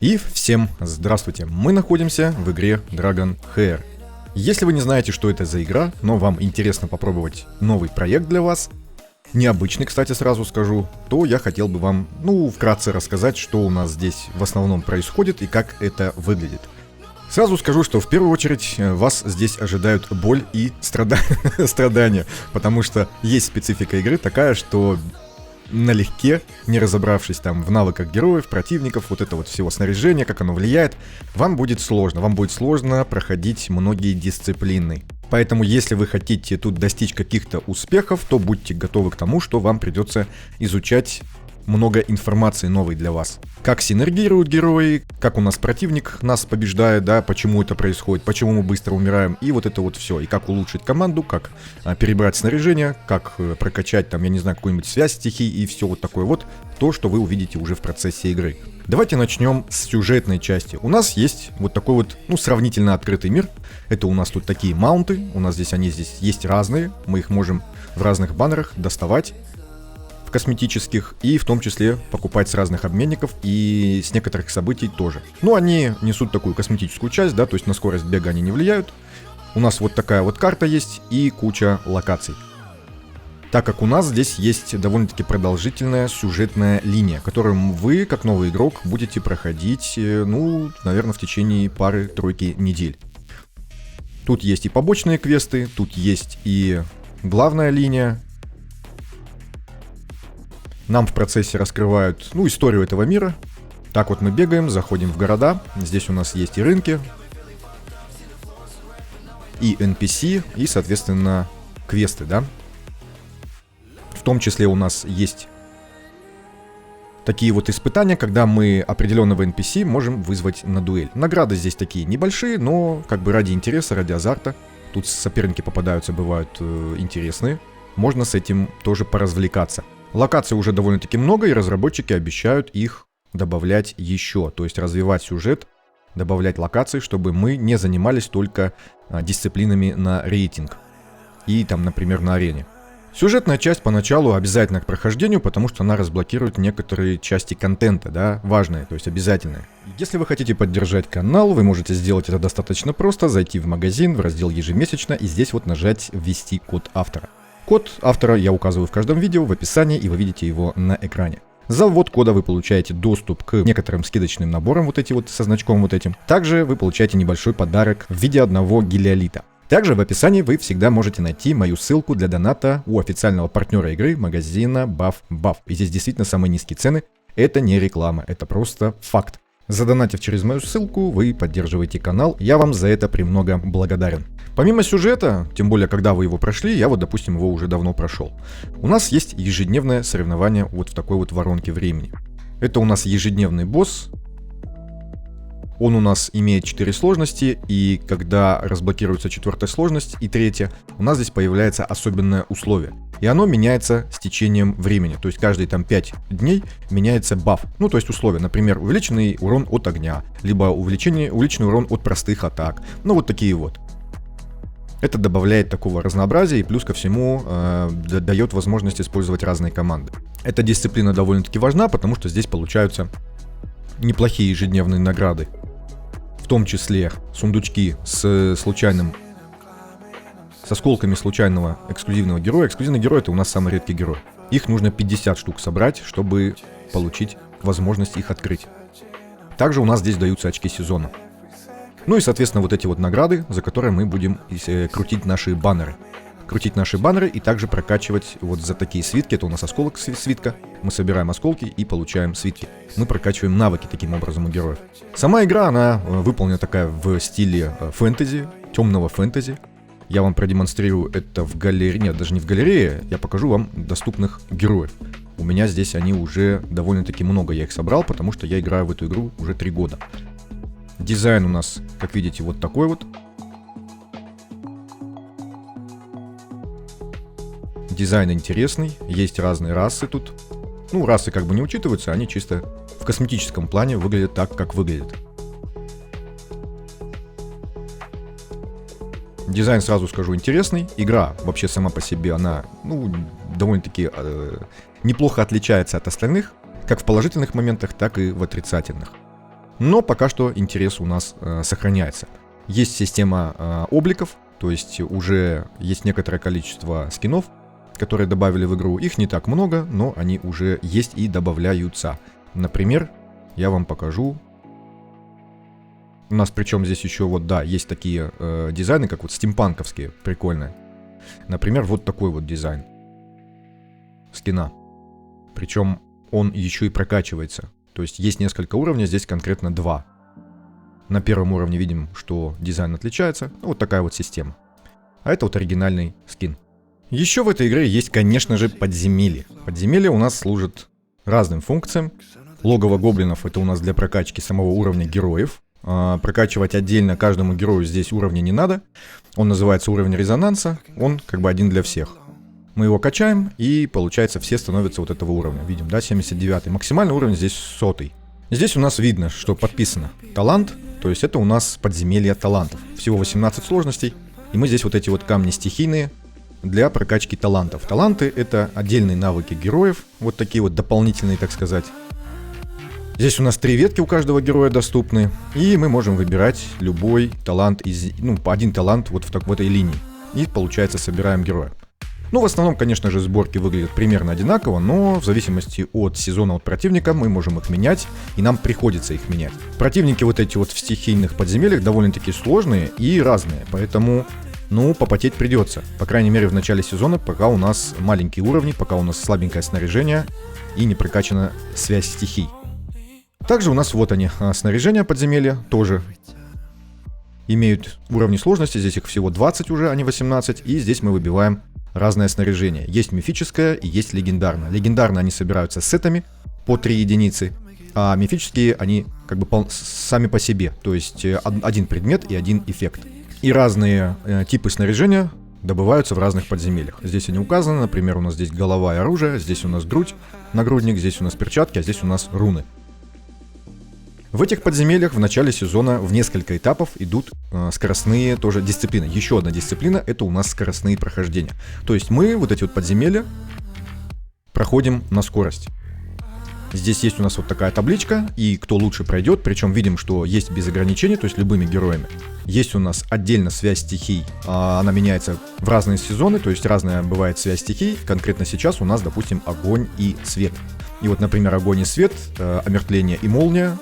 И всем здравствуйте, мы находимся в игре Dragon Heir. Если вы не знаете, что это за игра, но вам интересно попробовать новый проект для вас, необычный, кстати, сразу скажу, то я хотел бы вам, вкратце рассказать, что у нас здесь в основном происходит и как это выглядит. Сразу скажу, что в первую очередь вас здесь ожидают боль и страдания, потому что есть специфика игры такая, что налегке, не разобравшись там в навыках героев, противников, вот это вот всего снаряжения, как оно влияет, вам будет сложно проходить многие дисциплины. Поэтому, если вы хотите тут достичь каких-то успехов, то будьте готовы к тому, что вам придется изучать много информации новой для вас. Как синергируют герои, как у нас противник нас побеждает, да, почему это происходит, почему мы быстро умираем, и вот это вот все. И как улучшить команду, как перебрать снаряжение, как прокачать там, я не знаю, какую-нибудь связь стихий и все вот такое вот, то, что вы увидите уже в процессе игры. Давайте начнем с сюжетной части. У нас есть вот такой вот, сравнительно открытый мир. Это у нас тут такие маунты, у нас они здесь есть разные, мы их можем в разных баннерах доставать, косметических, и в том числе покупать с разных обменников и с некоторых событий тоже. Они несут такую косметическую часть, да, то есть на скорость бега они не влияют. У нас вот такая вот карта есть и куча локаций. Так как у нас здесь есть довольно-таки продолжительная сюжетная линия, которую вы, как новый игрок, будете проходить, наверное, в течение пары-тройки недель. Тут есть и побочные квесты, тут есть и главная линия. Нам в процессе раскрывают, историю этого мира. Так вот мы бегаем, заходим в города. Здесь у нас есть и рынки, и NPC, и, соответственно, квесты, да. В том числе у нас есть такие вот испытания, когда мы определенного NPC можем вызвать на дуэль. Награды здесь такие небольшие, но ради интереса, ради азарта. Тут соперники попадаются, бывают интересные. Можно с этим тоже поразвлекаться. Локаций уже довольно-таки много, и разработчики обещают их добавлять еще. То есть развивать сюжет, добавлять локации, чтобы мы не занимались только дисциплинами на рейтинг. И там, например, на арене. Сюжетная часть поначалу обязательна к прохождению, потому что она разблокирует некоторые части контента, да, важные, то есть обязательные. Если вы хотите поддержать канал, вы можете сделать это достаточно просто, зайти в магазин, в раздел «Ежемесячно», и здесь вот нажать «Ввести код автора». Код автора я указываю в каждом видео, в описании, и вы видите его на экране. За ввод кода вы получаете доступ к некоторым скидочным наборам, вот эти вот со значком вот этим. Также вы получаете небольшой подарок в виде одного гелиолита. Также в описании вы всегда можете найти мою ссылку для доната у официального партнера игры, магазина BuffBuff. И здесь действительно самые низкие цены. Это не реклама, это просто факт. Задонатив через мою ссылку, вы поддерживаете канал, я вам за это премного благодарен. Помимо сюжета, тем более когда вы его прошли, я допустим, его уже давно прошел, у нас есть ежедневное соревнование вот в такой вот воронке времени. Это у нас ежедневный босс. Он у нас имеет 4 сложности, и когда разблокируется 4-я сложность и 3-я, у нас здесь появляется особенное условие. И оно меняется с течением времени, то есть каждые 5 дней меняется баф. То есть условие, например, увеличенный урон от огня, либо увеличенный урон от простых атак, вот такие вот. Это добавляет такого разнообразия и плюс ко всему дает возможность использовать разные команды. Эта дисциплина довольно-таки важна, потому что здесь получаются неплохие ежедневные награды. В том числе сундучки с осколками случайного эксклюзивного героя. Эксклюзивный герой — это у нас самый редкий герой. Их нужно 50 штук собрать, чтобы получить возможность их открыть. Также у нас здесь даются очки сезона. И, соответственно, вот эти вот награды, за которые мы будем крутить наши баннеры. И также прокачивать вот за такие свитки. Это у нас осколок свитка. Мы собираем осколки и получаем свитки. Мы прокачиваем навыки таким образом у героев. Сама игра, она выполнена такая в стиле фэнтези, темного фэнтези. Я вам продемонстрирую это в галерее. Нет, даже не в галерее. Я покажу вам доступных героев. У меня здесь они уже довольно-таки много. Я их собрал, потому что я играю в эту игру уже 3 года. Дизайн у нас, как видите, вот такой вот. Дизайн интересный, есть разные расы тут. Расы не учитываются, они чисто в косметическом плане выглядят так, как выглядят. Дизайн, сразу скажу, интересный. Игра вообще сама по себе, она, довольно-таки неплохо отличается от остальных, как в положительных моментах, так и в отрицательных. Но пока что интерес у нас сохраняется. Есть система обликов, то есть уже есть некоторое количество скинов, которые добавили в игру. Их не так много, но они уже есть и добавляются. Например, я вам покажу. У нас причем здесь еще вот, да, есть такие дизайны, как вот стимпанковские, прикольные. Например, вот такой вот дизайн скина. Причем он еще и прокачивается. То есть есть несколько уровней, здесь конкретно 2. На первом уровне видим, что дизайн отличается. Ну, вот такая вот система. А это вот оригинальный скин. Еще в этой игре есть, конечно же, подземелья. Подземелья у нас служат разным функциям. Логово гоблинов — это у нас для прокачки самого уровня героев. Прокачивать отдельно каждому герою здесь уровня не надо. Он называется уровень резонанса. Он как бы один для всех. Мы его качаем, и получается все становятся вот этого уровня. Видим, да, 79-й. Максимальный уровень здесь 100-й. Здесь у нас видно, что подписано талант, то есть это у нас подземелье талантов. Всего 18 сложностей, и мы здесь вот эти вот камни стихийные для прокачки талантов. Таланты — это отдельные навыки героев, вот такие вот дополнительные, так сказать. Здесь у нас 3 ветки у каждого героя доступны, и мы можем выбирать любой талант из, один талант вот в этой линии. И получается собираем героя. Ну, в основном, конечно же, сборки выглядят примерно одинаково, но в зависимости от сезона, от противника, мы можем их менять, и нам приходится их менять. Противники вот эти вот в стихийных подземельях довольно-таки сложные и разные, поэтому, попотеть придется. По крайней мере, в начале сезона, пока у нас маленькие уровни, пока у нас слабенькое снаряжение и не прокачана связь стихий. Также у нас вот они, снаряжение подземелья, тоже имеют уровни сложности, здесь их всего 20 уже, а не 18, и здесь мы выбиваем разное снаряжение. Есть мифическое и есть легендарное. Легендарные они собираются сетами по 3 единицы, а мифические они как бы сами по себе. То есть один предмет и один эффект. И разные типы снаряжения добываются в разных подземельях. Здесь они указаны, например, у нас здесь голова и оружие, здесь у нас грудь, нагрудник, здесь у нас перчатки, а здесь у нас руны. В этих подземельях в начале сезона в несколько этапов идут скоростные тоже дисциплины. Еще одна дисциплина — это у нас скоростные прохождения. То есть мы вот эти вот подземелья проходим на скорость. Здесь есть у нас вот такая табличка, и кто лучше пройдет, причем видим, что есть без ограничений, то есть любыми героями. Есть у нас отдельно связь стихий, она меняется в разные сезоны, то есть разная бывает связь стихий. Конкретно сейчас у нас, допустим, огонь и свет. И вот, например, огонь и свет, омертвление и молния,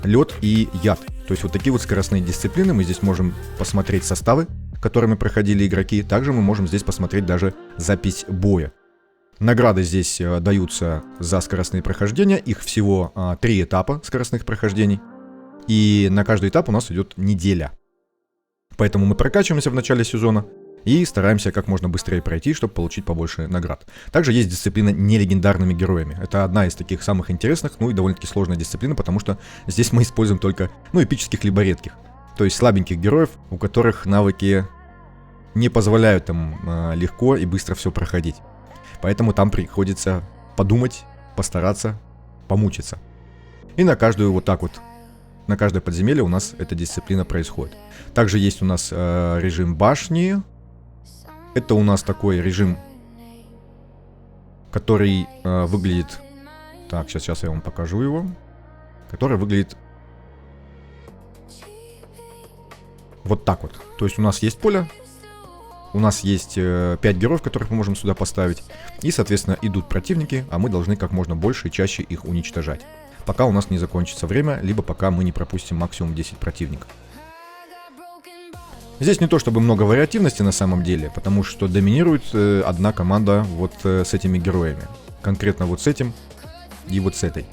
лед и яд. То есть вот такие вот скоростные дисциплины. Мы здесь можем посмотреть составы, которыми проходили игроки. Также мы можем здесь посмотреть даже запись боя. Награды здесь даются за скоростные прохождения. Их всего 3 этапа скоростных прохождений. И на каждый этап у нас идет неделя. Поэтому мы прокачиваемся в начале сезона и стараемся как можно быстрее пройти, чтобы получить побольше наград. Также есть дисциплина нелегендарными героями. Это одна из таких самых интересных, и довольно-таки сложная дисциплина, потому что здесь мы используем только, эпических либо редких. То есть слабеньких героев, у которых навыки не позволяют им легко и быстро все проходить. Поэтому там приходится подумать, постараться, помучиться. И на каждую вот так вот, на каждое подземелье у нас эта дисциплина происходит. Также есть у нас режим башни. Это у нас такой режим, который выглядит... Так, сейчас я вам покажу его. Который выглядит вот так вот. То есть у нас есть поле, у нас есть 5 героев, которых мы можем сюда поставить. И, соответственно, идут противники, а мы должны как можно больше и чаще их уничтожать. Пока у нас не закончится время, либо пока мы не пропустим максимум 10 противников. Здесь не то чтобы много вариативности на самом деле, потому что доминирует одна команда вот с этими героями. Конкретно вот с этим и вот с этой.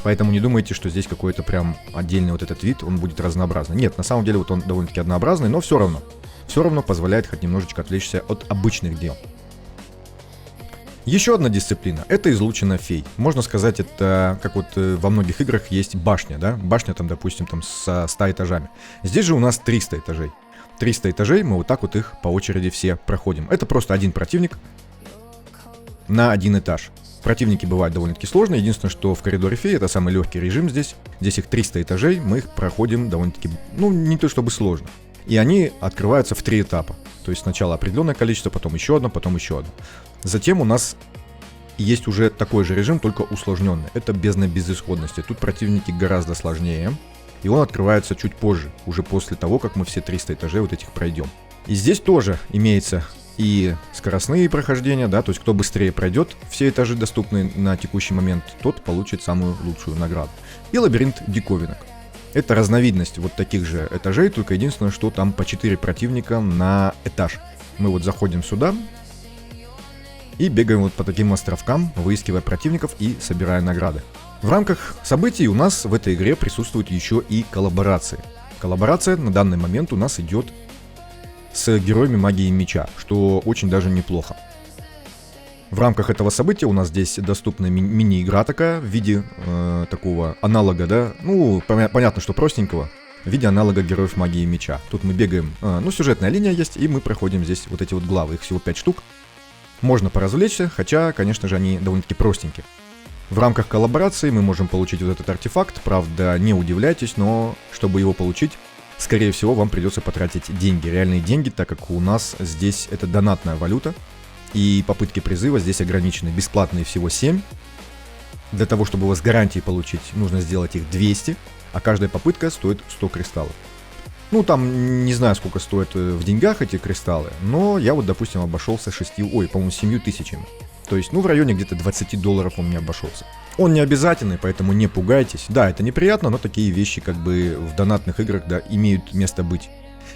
Поэтому не думайте, что здесь какой-то прям отдельный вот этот вид, он будет разнообразный. Нет, на самом деле вот он довольно-таки однообразный, но все равно позволяет хоть немножечко отвлечься от обычных дел. Еще одна дисциплина — это излучина фей. Можно сказать, это как вот во многих играх есть башня, да? Башня там, допустим, там со 100 этажами. Здесь же у нас 300 этажей. 300 этажей, мы вот так вот их по очереди все проходим. Это просто один противник на один этаж. Противники бывают довольно-таки сложные. Единственное, что в коридоре фей это самый легкий режим здесь. Здесь их 300 этажей, мы их проходим довольно-таки, не то чтобы сложно. И они открываются в 3 этапа. То есть сначала определенное количество, потом еще одно, потом еще одно. Затем у нас И есть уже такой же режим, только усложненный. Это бездна безысходности. Тут противники гораздо сложнее. И он открывается чуть позже, уже после того, как мы все 300 этажей вот этих пройдем. И здесь тоже имеется и скоростные прохождения, да, то есть кто быстрее пройдет все этажи, доступные на текущий момент, тот получит самую лучшую награду. И лабиринт диковинок. Это разновидность вот таких же этажей, только единственное, что там по 4 противника на этаж. Мы вот заходим сюда и бегаем вот по таким островкам, выискивая противников и собирая награды. В рамках событий у нас в этой игре присутствуют еще и коллаборации. Коллаборация на данный момент у нас идет с героями магии меча, что очень даже неплохо. В рамках этого события у нас здесь доступна мини-игра такая в виде такого аналога, да, ну понятно, что простенького, в виде аналога героев магии меча. Тут мы бегаем, ну сюжетная линия есть, и мы проходим здесь вот эти вот главы, их всего 5 штук. Можно поразвлечься, хотя, конечно же, они довольно-таки простенькие. В рамках коллаборации мы можем получить вот этот артефакт, правда, не удивляйтесь, но чтобы его получить, скорее всего, вам придется потратить деньги, реальные деньги, так как у нас здесь это донатная валюта, и попытки призыва здесь ограничены, бесплатные всего 7. Для того, чтобы его с гарантией получить, нужно сделать их 200, а каждая попытка стоит 100 кристаллов. Ну, там не знаю, сколько стоят в деньгах эти кристаллы, но я вот, допустим, обошелся 7 тысячами. То есть, ну, в районе где-то $20 он мне обошелся. Он не обязательный, поэтому не пугайтесь. Да, это неприятно, но такие вещи как бы в донатных играх, да, имеют место быть.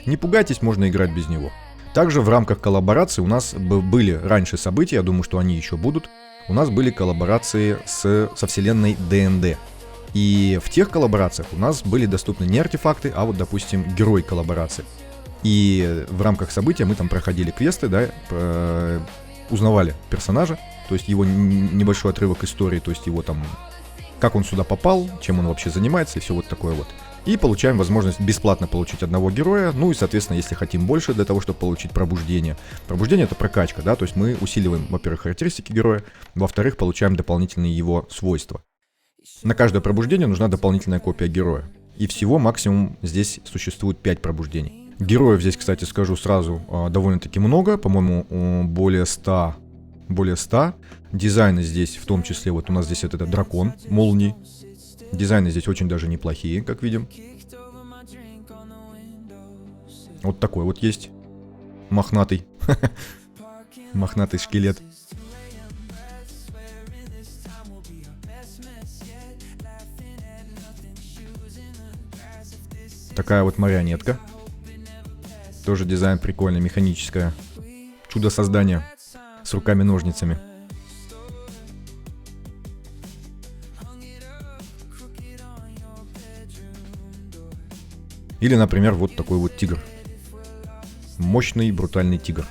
Не пугайтесь, можно играть без него. Также в рамках коллаборации у нас были раньше события, я думаю, что они еще будут. У нас были коллаборации со вселенной ДНД. И в тех коллаборациях у нас были доступны не артефакты, а вот, допустим, герой коллаборации. И в рамках события мы там проходили квесты, да, узнавали персонажа, то есть его небольшой отрывок истории, то есть его там, как он сюда попал, чем он вообще занимается и все вот такое вот. И получаем возможность бесплатно получить одного героя, ну и, соответственно, если хотим больше для того, чтобы получить пробуждение. Пробуждение — это прокачка, да, то есть мы усиливаем, во-первых, характеристики героя, во-вторых, получаем дополнительные его свойства. На каждое пробуждение нужна дополнительная копия героя. И всего максимум здесь существует 5 пробуждений. Героев здесь, кстати, скажу сразу, довольно-таки много, по-моему, более 100. Дизайны здесь, в том числе, вот у нас здесь это дракон, молнии. Дизайны здесь очень даже неплохие, как видим. Вот такой вот есть. Мохнатый. Мохнатый шкелет. Такая вот марионетка. Тоже дизайн прикольный, механическое. Чудо создания с руками-ножницами. Или, например, вот такой вот тигр. Мощный, брутальный тигр.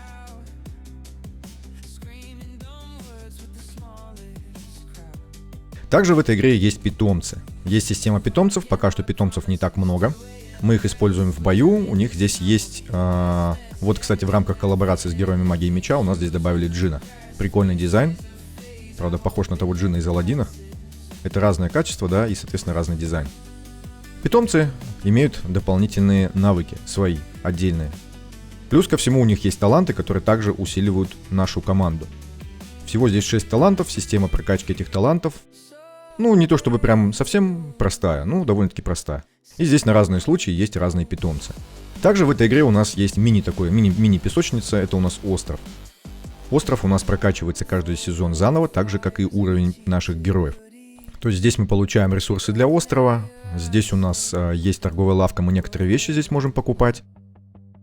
Также в этой игре есть питомцы. Есть система питомцев, пока что питомцев не так много. Мы их используем в бою, у них здесь есть... вот, кстати, в рамках коллаборации с героями магии меча у нас здесь добавили Джина. Прикольный дизайн. Правда, похож на того Джина из Аладдина. Это разное качество, да, и, соответственно, разный дизайн. Питомцы имеют дополнительные навыки, свои, отдельные. Плюс ко всему у них есть таланты, которые также усиливают нашу команду. Всего здесь 6 талантов, система прокачки этих талантов. Ну, не то чтобы прям совсем простая, ну, довольно-таки простая. И здесь на разные случаи есть разные питомцы. Также в этой игре у нас есть мини-песочница, это у нас остров. Остров у нас прокачивается каждый сезон заново, так же, как и уровень наших героев. То есть здесь мы получаем ресурсы для острова, здесь у нас есть торговая лавка, мы некоторые вещи здесь можем покупать.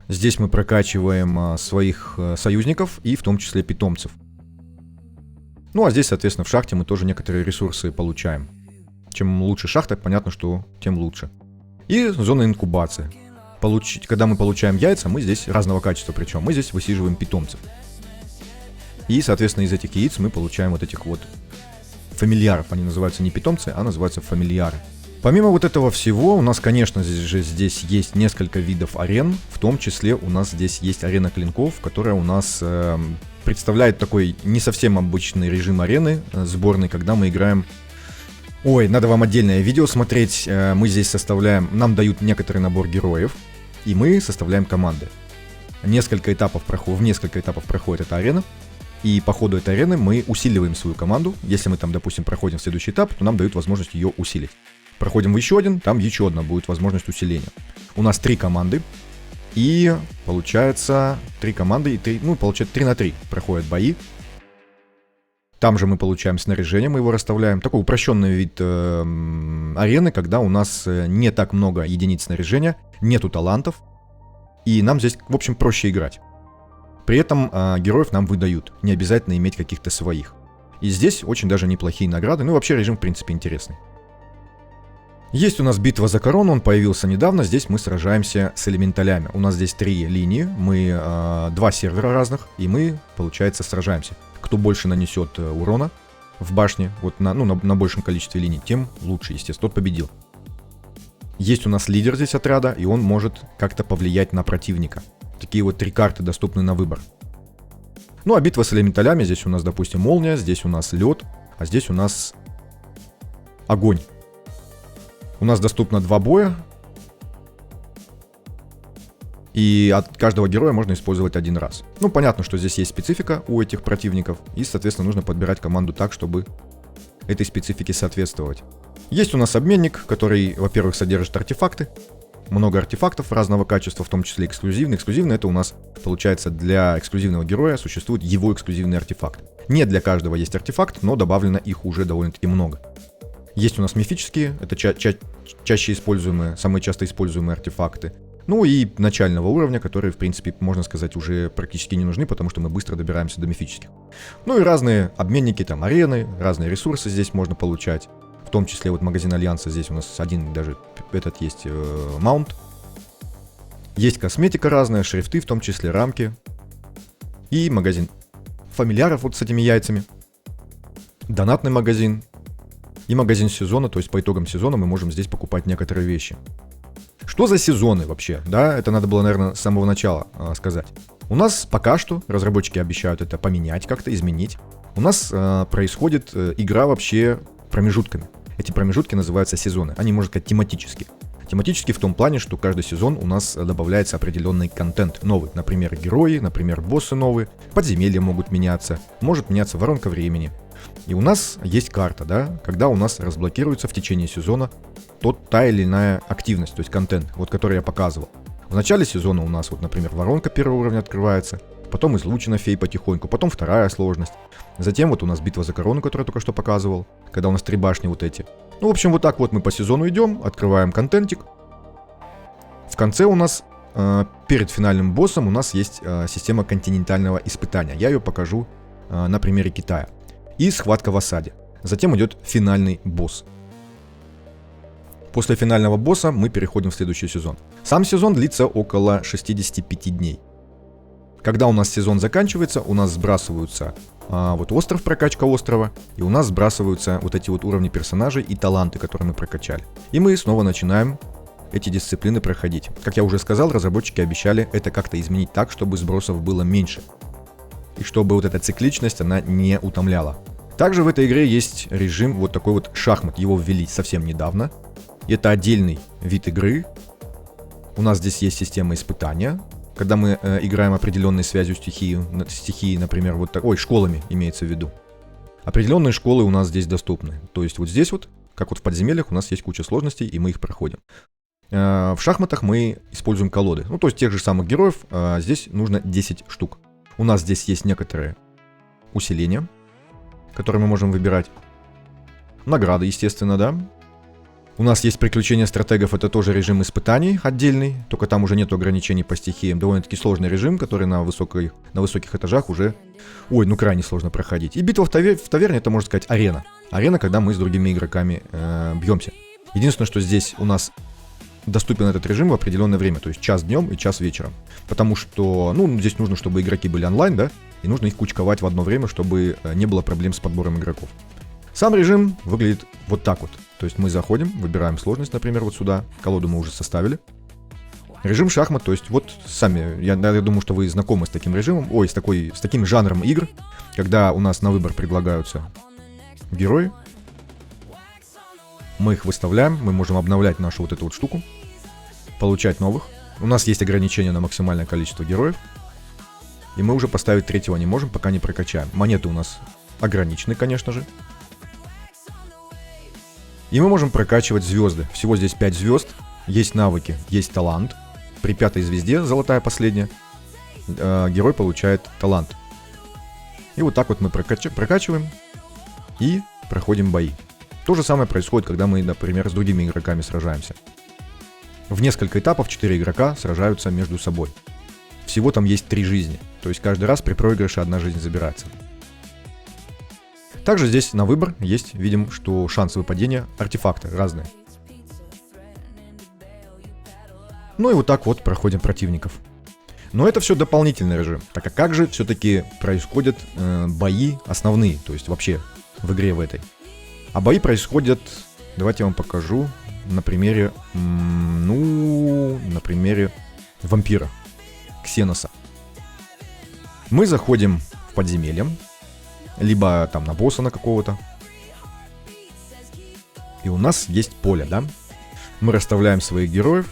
Здесь мы прокачиваем своих союзников и в том числе питомцев. Ну а здесь, соответственно, в шахте мы тоже некоторые ресурсы получаем. Чем лучше шахта, понятно, что тем лучше. И зона инкубации. Когда мы получаем яйца, мы здесь разного качества, причем мы здесь высиживаем питомцев. И, соответственно, из этих яиц мы получаем вот этих вот фамильяров. Они называются не питомцы, а называются фамильяры. Помимо вот этого всего, у нас, конечно же, здесь есть несколько видов арен. В том числе у нас здесь есть арена клинков, которая у нас представляет такой не совсем обычный режим арены сборной, когда мы играем... Ой, надо вам отдельное видео смотреть. Мы здесь составляем... Нам дают некоторый набор героев, и мы составляем команды. В несколько этапов проходит эта арена. И по ходу этой арены мы усиливаем свою команду. Если мы там, допустим, проходим в следующий этап, то нам дают возможность ее усилить. Проходим в еще один, там еще одна будет возможность усиления. У нас 3 команды. И получается 3 команды и 3, получается 3 на 3 проходят бои. Там же мы получаем снаряжение, мы его расставляем. Такой упрощенный вид арены, когда у нас не так много единиц снаряжения, нету талантов. И нам здесь, в общем, проще играть. При этом героев нам выдают, не обязательно иметь каких-то своих. И здесь очень даже неплохие награды, ну и вообще режим в принципе интересный. Есть у нас битва за корону, он появился недавно, здесь мы сражаемся с элементалями. У нас здесь 3 линии, мы 2 сервера разных, и мы, получается, сражаемся. Кто больше нанесет урона в башне, вот на большем количестве линий, тем лучше, естественно, тот победил. Есть у нас лидер здесь отряда, и он может как-то повлиять на противника. Такие вот 3 карты доступны на выбор. Ну а битва с элементалями, здесь у нас, допустим, молния, здесь у нас лед, а здесь у нас огонь. У нас доступно 2 боя. И от каждого героя можно использовать 1 раз. Ну, понятно, что здесь есть специфика у этих противников. И, соответственно, нужно подбирать команду так, чтобы этой специфике соответствовать. Есть у нас обменник, который, во-первых, содержит артефакты. Много артефактов разного качества, в том числе эксклюзивные. Эксклюзивные — это у нас, получается, для эксклюзивного героя существует его эксклюзивный артефакт. Не для каждого есть артефакт, но добавлено их уже довольно-таки много. Есть у нас мифические, это чаще используемые, самые часто используемые артефакты. Ну и начального уровня, которые, в принципе, можно сказать, уже практически не нужны, потому что мы быстро добираемся до мифических. Ну и разные обменники, там арены, разные ресурсы здесь можно получать. В том числе вот магазин Альянса, здесь у нас один даже этот есть маунт. Есть косметика разная, шрифты, в том числе рамки. И магазин фамильяров вот с этими яйцами. Донатный магазин. И магазин сезона, то есть по итогам сезона мы можем здесь покупать некоторые вещи. Что за сезоны вообще? Да, это надо было, наверное, с самого начала сказать. У нас пока что, разработчики обещают это поменять, как-то изменить. У нас происходит игра вообще промежутками. Эти промежутки называются сезоны. Они, можно сказать, тематические. Тематически в том плане, что каждый сезон у нас добавляется определенный контент новый. Например, герои, например, боссы новые, подземелья могут меняться, может меняться воронка времени. И у нас есть карта, да, когда у нас разблокируется в течение сезона та или иная активность, то есть контент, вот который я показывал. В начале сезона у нас, вот, например, воронка 1-го уровня открывается, потом излучина фей потихоньку, потом 2-я сложность. Затем вот у нас битва за корону, которую я только что показывал, когда у нас 3 башни вот эти. Ну, в общем, вот так вот мы по сезону идем, открываем контентик. В конце у нас, перед финальным боссом, у нас есть система континентального испытания. Я ее покажу на примере Китая. И схватка в осаде. Затем идет финальный босс. После финального босса мы переходим в следующий сезон. Сам сезон длится около 65 дней. Когда у нас сезон заканчивается, у нас сбрасываются вот остров, прокачка острова, и у нас сбрасываются вот эти вот уровни персонажей и таланты, которые мы прокачали. И мы снова начинаем эти дисциплины проходить. Как я уже сказал, разработчики обещали это как-то изменить так, чтобы сбросов было меньше. И чтобы вот эта цикличность, она не утомляла. Также в этой игре есть режим вот такой вот шахмат. Его ввели совсем недавно. Это отдельный вид игры. У нас здесь есть система испытания. Когда мы играем определенной связью стихии, например, вот такой, школами имеется в виду. Определенные школы у нас здесь доступны. То есть вот здесь вот, как вот в подземельях, у нас есть куча сложностей, и мы их проходим. В шахматах мы используем колоды. Ну, то есть тех же самых героев здесь нужно 10 штук. У нас здесь есть некоторые усиления, которые мы можем выбирать. Награды, естественно, да. У нас есть приключения стратегов, это тоже режим испытаний отдельный, только там уже нет ограничений по стихиям. Довольно-таки сложный режим, который на высоких этажах уже, крайне сложно проходить. И битва в таверне, это, можно сказать, арена. Арена, когда мы с другими игроками бьемся. Единственное, что здесь у нас доступен этот режим в определенное время, то есть час днем и час вечером. Потому что, здесь нужно, чтобы игроки были онлайн, да, и нужно их кучковать в одно время, чтобы не было проблем с подбором игроков. Сам режим выглядит вот так вот. То есть мы заходим, выбираем сложность, например, вот сюда. Колоду мы уже составили. Режим шахмат, то есть вот сами, я думаю, что вы знакомы с таким режимом, с таким жанром игр, когда у нас на выбор предлагаются герои. Мы их выставляем, мы можем обновлять нашу вот эту вот штуку, получать новых. У нас есть ограничения на максимальное количество героев. И мы уже поставить третьего не можем, пока не прокачаем. Монеты у нас ограничены, конечно же. И мы можем прокачивать звезды. Всего здесь 5 звезд. Есть навыки, есть талант. При 5-й звезде, золотая последняя, герой получает талант. И вот так вот мы прокачиваем и проходим бои. То же самое происходит, когда мы, например, с другими игроками сражаемся. В несколько этапов 4 игрока сражаются между собой. Всего там есть 3 жизни. То есть каждый раз при проигрыше 1 жизнь забирается. Также здесь на выбор есть, видим, что шанс выпадения артефакта разные. Ну и вот так вот проходим противников. Но это все дополнительный режим. Так а как же все-таки происходят бои основные, то есть вообще в игре в этой? А бои происходят, давайте я вам покажу на примере, на примере вампира, Ксеноса. Мы заходим в подземелье, либо там на босса на какого-то. И у нас есть поле, да? Мы расставляем своих героев.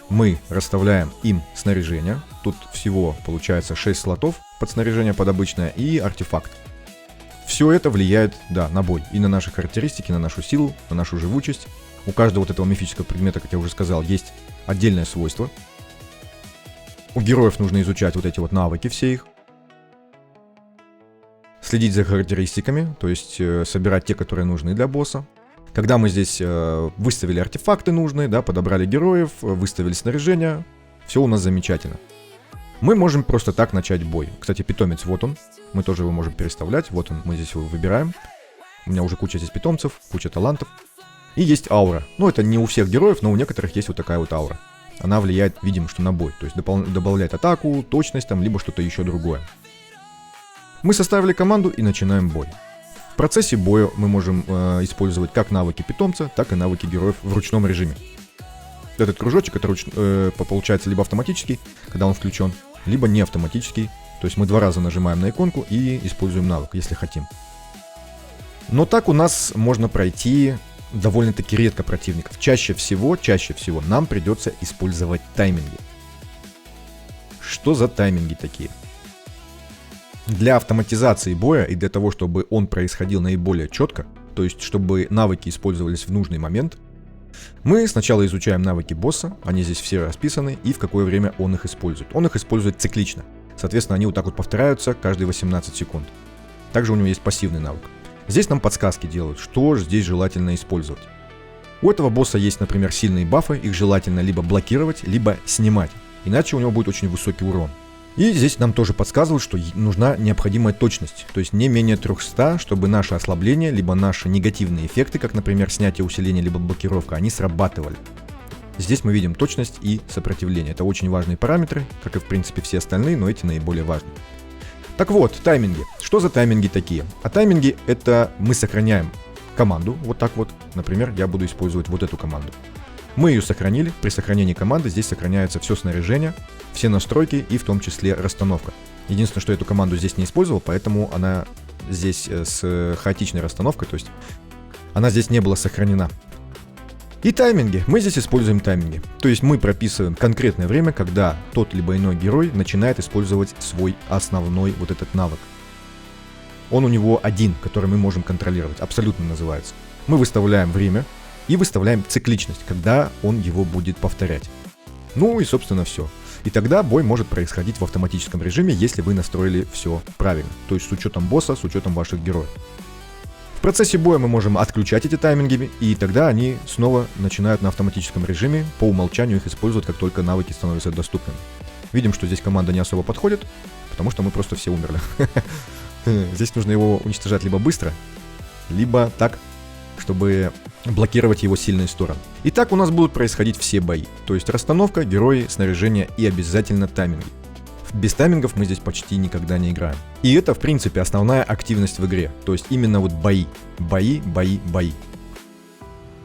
Мы расставляем им снаряжение. Тут всего получается 6 слотов под снаряжение, под обычное, и артефакт. Все это влияет, да, на бой. И на наши характеристики, на нашу силу, на нашу живучесть. У каждого вот этого мифического предмета, как я уже сказал, есть отдельное свойство. У героев нужно изучать вот эти вот навыки все их. Следить за характеристиками, то есть собирать те, которые нужны для босса. Когда мы здесь выставили артефакты нужные, да, подобрали героев, выставили снаряжение, все у нас замечательно. Мы можем просто так начать бой. Кстати, питомец, вот он. Мы тоже его можем переставлять. Вот он, мы здесь его выбираем. У меня уже куча здесь питомцев, куча талантов. И есть аура. Ну, это не у всех героев, но у некоторых есть вот такая вот аура. Она влияет, видим, что на бой. То есть добавляет атаку, точность там, либо что-то еще другое. Мы составили команду и начинаем бой. В процессе боя мы можем использовать как навыки питомца, так и навыки героев в ручном режиме. Этот кружочек, это получается либо автоматический, когда он включен, либо не автоматический. То есть мы 2 раза нажимаем на иконку и используем навык, если хотим. Но так у нас можно пройти довольно-таки редко противников. Чаще всего нам придется использовать тайминги. Что за тайминги такие? Для автоматизации боя и для того, чтобы он происходил наиболее четко, то есть чтобы навыки использовались в нужный момент, мы сначала изучаем навыки босса, они здесь все расписаны, и в какое время он их использует. Он их использует циклично, соответственно, они вот так вот повторяются каждые 18 секунд. Также у него есть пассивный навык. Здесь нам подсказки делают, что же здесь желательно использовать. У этого босса есть, например, сильные бафы, их желательно либо блокировать, либо снимать, иначе у него будет очень высокий урон. И здесь нам тоже подсказывают, что нужна необходимая точность, то есть не менее 300, чтобы наше ослабление, либо наши негативные эффекты, как, например, снятие усиления, либо блокировка, они срабатывали. Здесь мы видим точность и сопротивление. Это очень важные параметры, как и в принципе все остальные, но эти наиболее важные. Так вот, тайминги. Что за тайминги такие? А тайминги — это мы сохраняем команду, вот так вот. Например, я буду использовать вот эту команду. Мы ее сохранили. При сохранении команды здесь сохраняется все снаряжение, все настройки и в том числе расстановка. Единственное, что я эту команду здесь не использовал, поэтому она здесь с хаотичной расстановкой, то есть она здесь не была сохранена. И тайминги. Мы здесь используем тайминги. То есть мы прописываем конкретное время, когда тот либо иной герой начинает использовать свой основной вот этот навык. Он у него один, который мы можем контролировать. Абсолютно называется. Мы выставляем время и выставляем цикличность, когда он его будет повторять. Ну и собственно все. И тогда бой может происходить в автоматическом режиме, если вы настроили все правильно. То есть с учетом босса, с учетом ваших героев. В процессе боя мы можем отключать эти тайминги, и тогда они снова начинают на автоматическом режиме. По умолчанию их используют, как только навыки становятся доступными. Видим, что здесь команда не особо подходит, потому что мы просто все умерли. Здесь нужно его уничтожать либо быстро, либо так, чтобы блокировать его сильные стороны. И так у нас будут происходить все бои. То есть расстановка, герои, снаряжение и обязательно тайминги. Без таймингов мы здесь почти никогда не играем. И это, в принципе, основная активность в игре. То есть именно вот бои. Бои, бои, бои.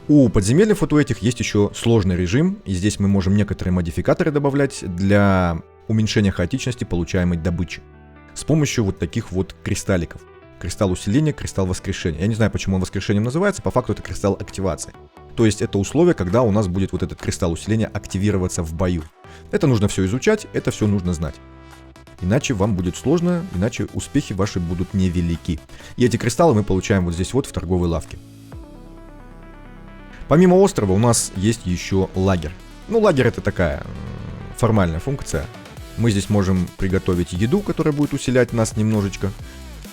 У подземельев вот у этих есть еще сложный режим. И здесь мы можем некоторые модификаторы добавлять для уменьшения хаотичности получаемой добычи. С помощью вот таких вот кристалликов. Кристалл усиления, кристалл воскрешения. Я не знаю, почему он воскрешением называется. По факту это кристалл активации. То есть это условие, когда у нас будет вот этот кристалл усиления активироваться в бою. Это нужно все изучать, это все нужно знать. Иначе вам будет сложно, иначе успехи ваши будут невелики. И эти кристаллы мы получаем вот здесь вот в торговой лавке. Помимо острова у нас есть еще лагерь. Ну, лагерь это такая формальная функция. Мы здесь можем приготовить еду, которая будет усилять нас немножечко.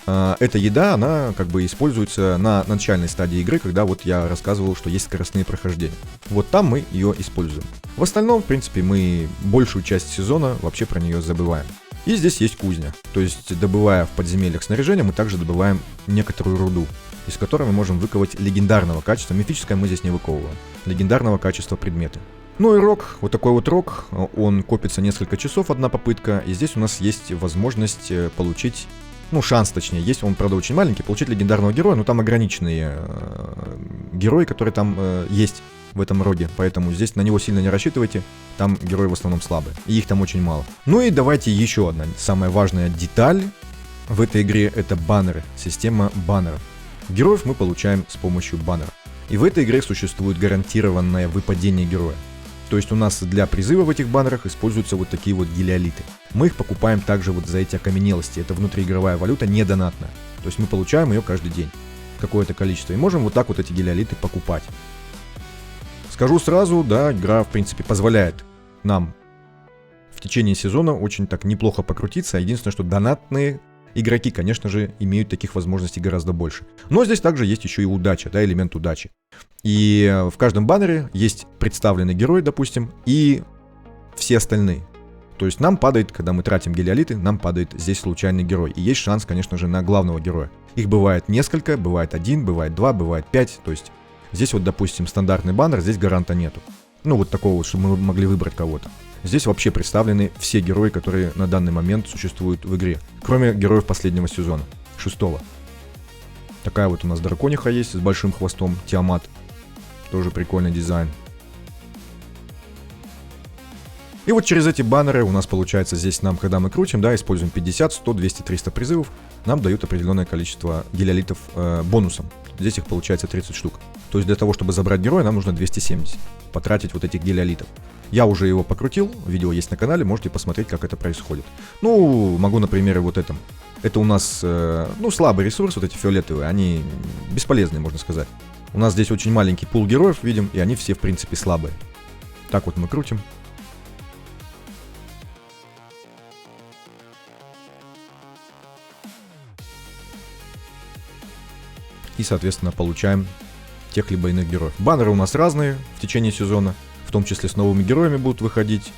Эта еда, она как бы используется на начальной стадии игры, когда вот я рассказывал, что есть скоростные прохождения. Вот там мы ее используем. В остальном, в принципе, мы большую часть сезона вообще про нее забываем. И здесь есть кузня. То есть, добывая в подземельях снаряжение, мы также добываем некоторую руду, из которой мы можем выковать легендарного качества. Мифическое мы здесь не выковываем. Легендарного качества предметы. Ну и рог, вот такой вот рог, он копится несколько часов, одна попытка. И здесь у нас есть возможность получить... Ну, шанс, точнее, есть, он, правда, очень маленький, получить легендарного героя, но там ограниченные герои, которые там есть в этом роге, поэтому здесь на него сильно не рассчитывайте, там герои в основном слабые, и их там очень мало. Ну и давайте еще одна самая важная деталь в этой игре, это баннеры, система баннеров. Героев мы получаем с помощью баннеров. И в этой игре существует гарантированное выпадение героя. То есть у нас для призыва в этих баннерах используются вот такие вот гелиолиты. Мы их покупаем также вот за эти окаменелости. Это внутриигровая валюта, не донатная. То есть мы получаем ее каждый день. Какое-то количество. И можем вот так вот эти гелиолиты покупать. Скажу сразу, да, игра в принципе позволяет нам в течение сезона очень так неплохо покрутиться. Единственное, что донатные игроки, конечно же, имеют таких возможностей гораздо больше. Но здесь также есть еще и удача, да, элемент удачи. И в каждом баннере есть представленный герой, допустим, и все остальные. То есть нам падает, когда мы тратим гелиолиты, нам падает здесь случайный герой. И есть шанс, конечно же, на главного героя. Их бывает несколько, бывает один, бывает два, бывает 5. То есть здесь вот, допустим, стандартный баннер, здесь гаранта нету. Ну вот такого вот, чтобы мы могли выбрать кого-то. Здесь вообще представлены все герои, которые на данный момент существуют в игре. Кроме героев последнего сезона, 6-го. Такая вот у нас дракониха есть с большим хвостом, Тиамат. Тоже прикольный дизайн. И вот через эти баннеры у нас получается здесь нам, когда мы крутим, да, используем 50, 100, 200, 300 призывов, нам дают определенное количество гелиолитов бонусом. Здесь их получается 30 штук. То есть для того, чтобы забрать героя, нам нужно 270. Потратить вот этих гелиолитов. Я уже его покрутил, видео есть на канале, можете посмотреть, как это происходит. Ну, могу на примере вот этом. Это у нас, ну, слабый ресурс, вот эти фиолетовые, они бесполезные, можно сказать. У нас здесь очень маленький пул героев, видим, и они все, в принципе, слабые. Так вот мы крутим. И, соответственно, получаем тех либо иных героев. Баннеры у нас разные в течение сезона, в том числе с новыми героями будут выходить.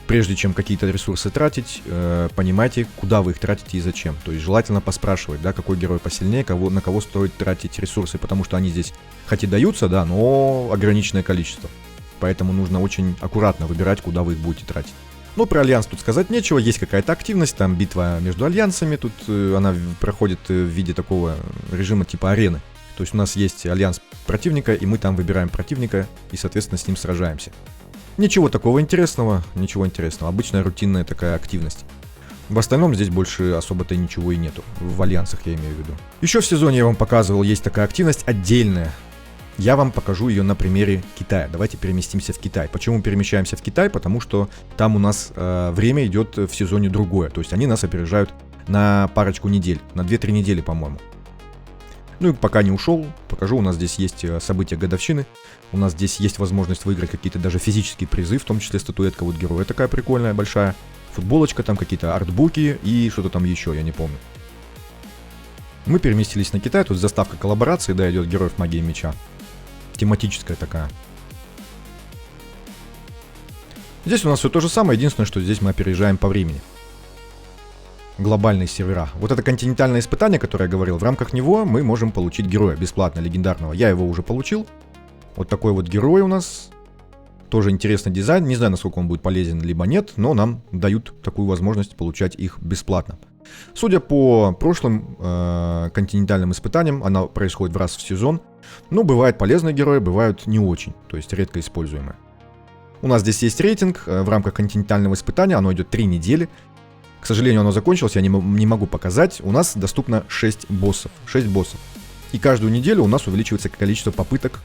Прежде чем какие-то ресурсы тратить, понимайте, куда вы их тратите и зачем. То есть желательно поспрашивать, да, какой герой посильнее, на кого стоит тратить ресурсы, потому что они здесь хоть и даются, да, но ограниченное количество. Поэтому нужно очень аккуратно выбирать, куда вы их будете тратить. Ну, про альянс тут сказать нечего, есть какая-то активность, там битва между альянсами, тут она проходит в виде такого режима типа арены. То есть у нас есть альянс противника, и мы там выбираем противника, и, соответственно, с ним сражаемся. Ничего такого интересного, ничего интересного. Обычная рутинная такая активность. В остальном здесь больше особо-то ничего и нету. В альянсах я имею в виду. Еще в сезоне я вам показывал, есть такая активность отдельная. Я вам покажу ее на примере Китая. Давайте переместимся в Китай. Почему перемещаемся в Китай? Потому что там у нас время идет в сезоне другое. То есть они нас опережают на парочку недель. На 2-3 недели, по-моему. Ну и пока не ушел, покажу. У нас здесь есть события годовщины. У нас здесь есть возможность выиграть какие-то даже физические призы, в том числе статуэтка вот героя такая прикольная, большая. Футболочка, там какие-то артбуки и что-то там еще, я не помню. Мы переместились на Китай. Тут заставка коллаборации, да, идет Героев Магии Меча. Тематическая такая. Здесь у нас все то же самое, единственное, что здесь мы опережаем по времени. Глобальные сервера. Вот это континентальное испытание, которое я говорил, в рамках него мы можем получить героя бесплатно, легендарного. Я его уже получил. Вот такой вот герой у нас. Тоже интересный дизайн. Не знаю, насколько он будет полезен, либо нет, но нам дают такую возможность получать их бесплатно. Судя по прошлым континентальным испытаниям, она происходит раз в сезон. Ну, бывают полезные герои, бывают не очень, то есть редко используемые. У нас здесь есть рейтинг в рамках континентального испытания, оно идет 3 недели. К сожалению, оно закончилось, я не могу показать. У нас доступно 6 боссов. 6 боссов. И каждую неделю у нас увеличивается количество попыток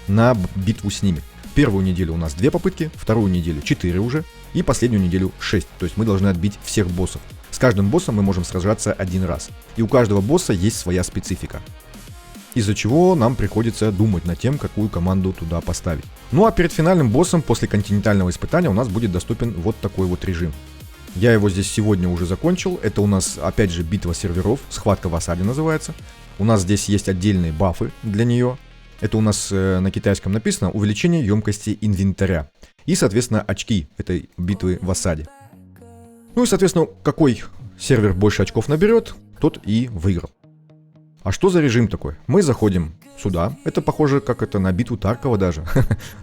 на битву с ними. Первую неделю у нас 2 попытки, вторую неделю 4 уже. И последнюю неделю 6, то есть мы должны отбить всех боссов. С каждым боссом мы можем сражаться один раз. И у каждого босса есть своя специфика. Из-за чего нам приходится думать над тем, какую команду туда поставить. Ну а перед финальным боссом после континентального испытания у нас будет доступен вот такой вот режим. Я его здесь сегодня уже закончил. Это у нас опять же битва серверов, схватка в осаде называется. У нас здесь есть отдельные бафы для нее. Это у нас на китайском написано увеличение емкости инвентаря. И соответственно очки этой битвы в осаде. Ну и соответственно какой сервер больше очков наберет, тот и выиграл. А что за режим такой? Мы заходим сюда. Это похоже как это на битву Таркова даже.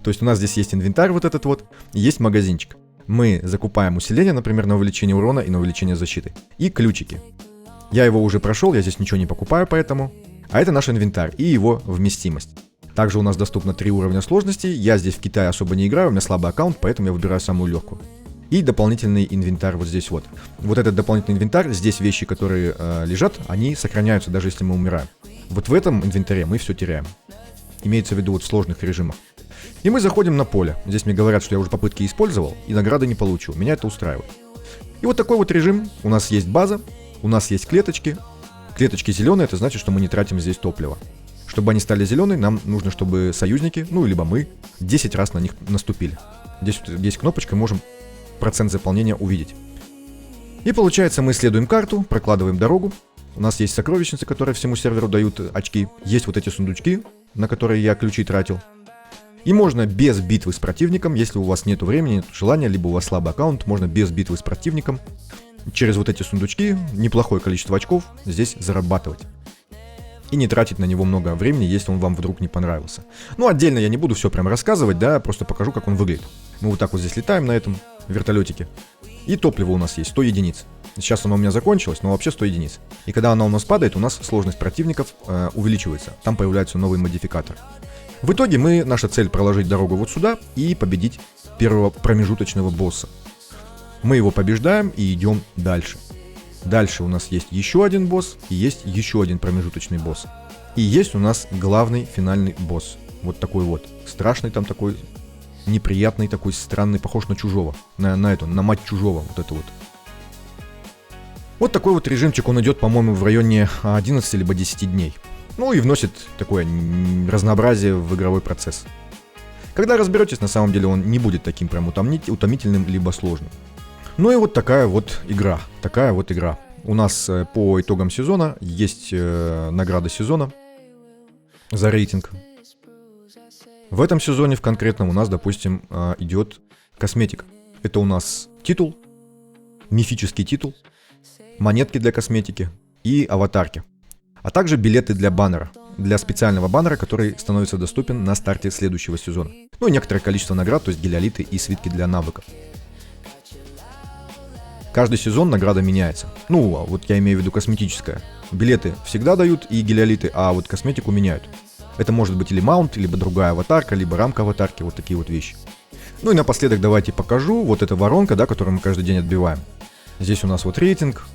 То есть у нас здесь есть инвентарь вот этот вот. И есть магазинчик. Мы закупаем усиление, например, на увеличение урона и на увеличение защиты. И ключики. Я его уже прошел, я здесь ничего не покупаю поэтому. А это наш инвентарь и его вместимость. Также у нас доступно 3 уровня сложности. Я здесь в Китае особо не играю, у меня слабый аккаунт, поэтому я выбираю самую легкую. И дополнительный инвентарь вот здесь вот. Вот этот дополнительный инвентарь, здесь вещи, которые лежат, они сохраняются, даже если мы умираем. Вот в этом инвентаре мы все теряем. Имеется в виду вот в сложных режимах. И мы заходим на поле. Здесь мне говорят, что я уже попытки использовал, и награды не получу. Меня это устраивает. И вот такой вот режим. У нас есть база, у нас есть клеточки. Клеточки зеленые, это значит, что мы не тратим здесь топливо. Чтобы они стали зеленые, нам нужно, чтобы союзники, ну, либо мы, 10 раз на них наступили. Здесь есть кнопочка, можем процент заполнения увидеть. И получается, мы исследуем карту, прокладываем дорогу. У нас есть сокровищницы, которые всему серверу дают очки. Есть вот эти сундучки, на которые я ключи тратил. И можно без битвы с противником, если у вас нет времени, нет желания, либо у вас слабый аккаунт, можно без битвы с противником через вот эти сундучки, неплохое количество очков, здесь зарабатывать. И не тратить на него много времени, если он вам вдруг не понравился. Ну, отдельно я не буду все прям рассказывать, да, просто покажу, как он выглядит. Мы вот так вот здесь летаем на этом вертолетике. И топливо у нас есть 100 единиц. Сейчас оно у меня закончилось, но вообще 100 единиц. И когда оно у нас падает, у нас сложность противников увеличивается. Там появляется новый модификатор. В итоге наша цель проложить дорогу вот сюда и победить первого промежуточного босса. Мы его побеждаем и идем дальше. Дальше у нас есть еще один босс и есть еще один промежуточный босс. И есть у нас главный финальный босс. Вот такой вот. Страшный там такой, неприятный такой, странный, похож на чужого. На мать чужого. Вот это вот. Вот такой вот режимчик, он идет, по-моему, в районе 11 либо 10 дней. Ну и вносит такое разнообразие в игровой процесс. Когда разберетесь, на самом деле он не будет таким прям утомительным либо сложным. Ну и вот такая вот игра. У нас по итогам сезона есть награда сезона за рейтинг. В этом сезоне в конкретном у нас, допустим, идет косметика. Это у нас титул, мифический титул, монетки для косметики и аватарки. А также билеты для баннера. Для специального баннера, который становится доступен на старте следующего сезона. Ну и некоторое количество наград, то есть гелиолиты и свитки для навыков. Каждый сезон награда меняется. Ну, вот я имею в виду косметическая. Билеты всегда дают и гелиолиты, а вот косметику меняют. Это может быть или маунт, либо другая аватарка, либо рамка аватарки, вот такие вот вещи. Ну и напоследок давайте покажу. Вот эта воронка, да, которую мы каждый день отбиваем. Здесь у нас вот рейтинг.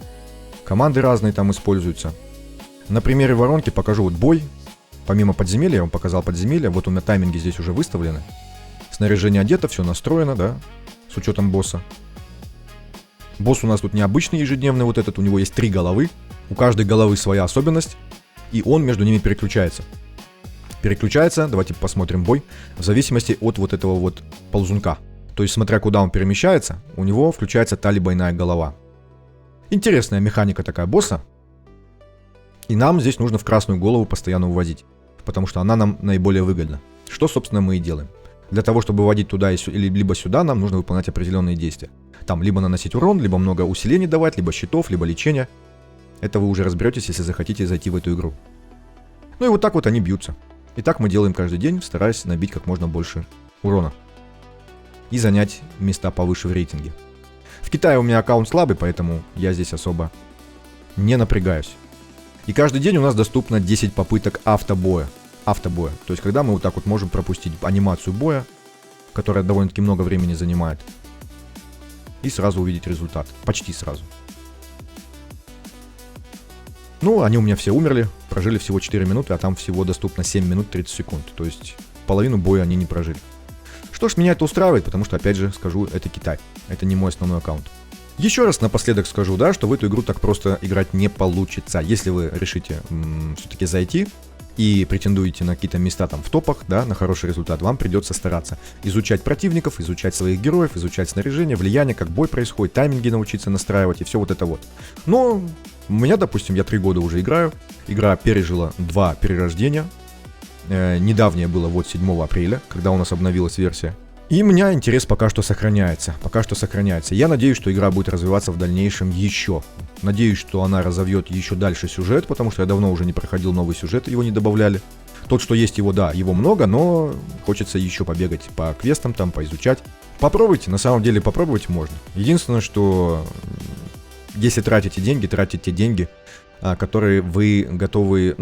Команды разные там используются. На примере воронки покажу вот бой. Помимо подземелья, я вам показал подземелье. Вот у меня тайминги здесь уже выставлены. Снаряжение одето, все настроено, да, с учетом босса. Босс у нас тут необычный ежедневный вот этот. У него есть 3 головы. У каждой головы своя особенность. И он между ними переключается. Давайте посмотрим бой, в зависимости от вот этого вот ползунка. То есть, смотря куда он перемещается, у него включается та либо иная голова. Интересная механика такая босса. И нам здесь нужно в красную голову постоянно увозить, потому что она нам наиболее выгодна. Что, собственно, мы и делаем. Для того, чтобы вводить туда либо сюда, нам нужно выполнять определенные действия. Там либо наносить урон, либо много усилений давать, либо щитов, либо лечения. Это вы уже разберетесь, если захотите зайти в эту игру. Ну и вот так вот они бьются. И так мы делаем каждый день, стараясь набить как можно больше урона. И занять места повыше в рейтинге. В Китае у меня аккаунт слабый, поэтому я здесь особо не напрягаюсь. И каждый день у нас доступно 10 попыток автобоя. То есть, когда мы вот так вот можем пропустить анимацию боя, которая довольно-таки много времени занимает. И сразу увидеть результат. Почти сразу. Ну, они у меня все умерли, прожили всего 4 минуты, а там всего доступно 7 минут 30 секунд. То есть, половину боя они не прожили. Что ж, меня это устраивает, потому что, опять же, скажу, это Китай. Это не мой основной аккаунт. Еще раз напоследок скажу, да, что в эту игру так просто играть не получится. Если вы решите все-таки зайти и претендуете на какие-то места там в топах, да, на хороший результат, вам придется стараться изучать противников, изучать своих героев, изучать снаряжение, влияние, как бой происходит, тайминги научиться настраивать и все вот это вот. Но у меня, допустим, я 3 года уже играю, игра пережила 2 перерождения. Недавнее было вот 7 апреля, когда у нас обновилась версия. И у меня интерес пока что сохраняется. Я надеюсь, что игра будет развиваться в дальнейшем еще. Надеюсь, что она разовьет еще дальше сюжет, потому что я давно уже не проходил новый сюжет, его не добавляли. Тот, что есть его, да, его много, но хочется еще побегать по квестам, там, поизучать. Попробуйте, на самом деле попробовать можно. Единственное, что если тратите деньги, которые вы готовы,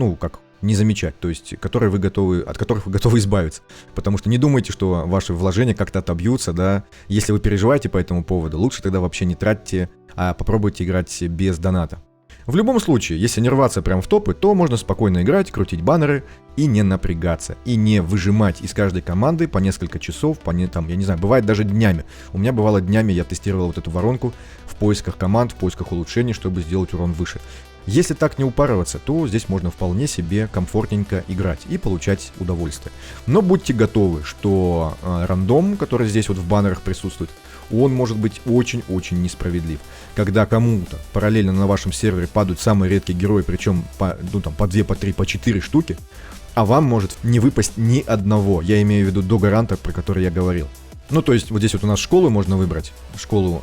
не замечать, то есть от которых вы готовы избавиться. Потому что не думайте, что ваши вложения как-то отобьются, да. Если вы переживаете по этому поводу, лучше тогда вообще не тратьте, а попробуйте играть без доната. В любом случае, если не рваться прям в топы, то можно спокойно играть, крутить баннеры и не напрягаться. И не выжимать из каждой команды по несколько часов, я не знаю, бывает даже днями. У меня бывало днями, я тестировал вот эту воронку в поисках команд, в поисках улучшений, чтобы сделать урон выше. Если так не упарываться, то здесь можно вполне себе комфортненько играть и получать удовольствие. Но будьте готовы, что рандом, который здесь вот в баннерах присутствует, он может быть очень-очень несправедлив. Когда кому-то параллельно на вашем сервере падают самые редкие герои, причем по 2, по 3, по 4 штуки, а вам может не выпасть ни одного. Я имею в виду до гаранта, про который я говорил. Ну, то есть, вот здесь вот у нас школу можно выбрать, школу,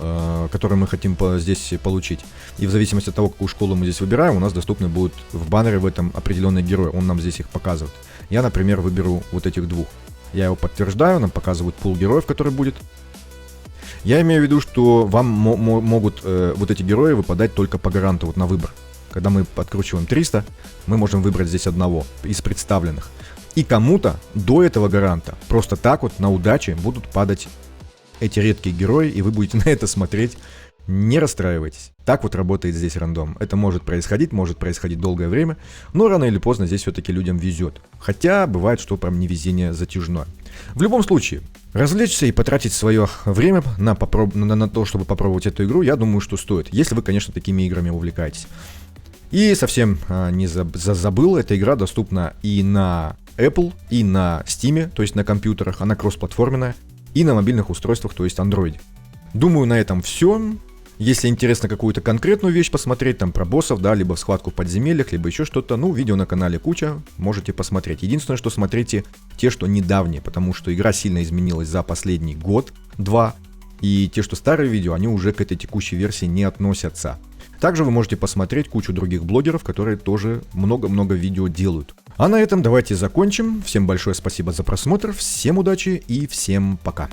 которую мы хотим здесь получить. И в зависимости от того, какую школу мы здесь выбираем, у нас доступны будут в баннере в этом определенные герои. Он нам здесь их показывает. Я, например, выберу вот этих 2. Я его подтверждаю, нам показывают пул героев, который будет. Я имею в виду, что вам могут вот эти герои выпадать только по гаранту, вот на выбор. Когда мы подкручиваем 300, мы можем выбрать здесь одного из представленных. И кому-то до этого гаранта просто так вот на удаче будут падать эти редкие герои, и вы будете на это смотреть. Не расстраивайтесь. Так вот работает здесь рандом. Это может происходить долгое время, но рано или поздно здесь все-таки людям везет. Хотя бывает, что прям невезение затяжное. В любом случае, развлечься и потратить свое время на то, чтобы попробовать эту игру, я думаю, что стоит. Если вы, конечно, такими играми увлекаетесь. И совсем не забыл, эта игра доступна и на Apple, и на Steam, то есть на компьютерах, она кроссплатформенная, и на мобильных устройствах, то есть Android. Думаю, на этом все. Если интересно какую-то конкретную вещь посмотреть, там про боссов, да, либо схватку в подземельях, либо еще что-то, видео на канале куча, можете посмотреть. Единственное, что смотрите те, что недавние, потому что игра сильно изменилась за последний год-два, и те, что старые видео, они уже к этой текущей версии не относятся. Также вы можете посмотреть кучу других блогеров, которые тоже много-много видео делают. А на этом давайте закончим. Всем большое спасибо за просмотр, всем удачи и всем пока.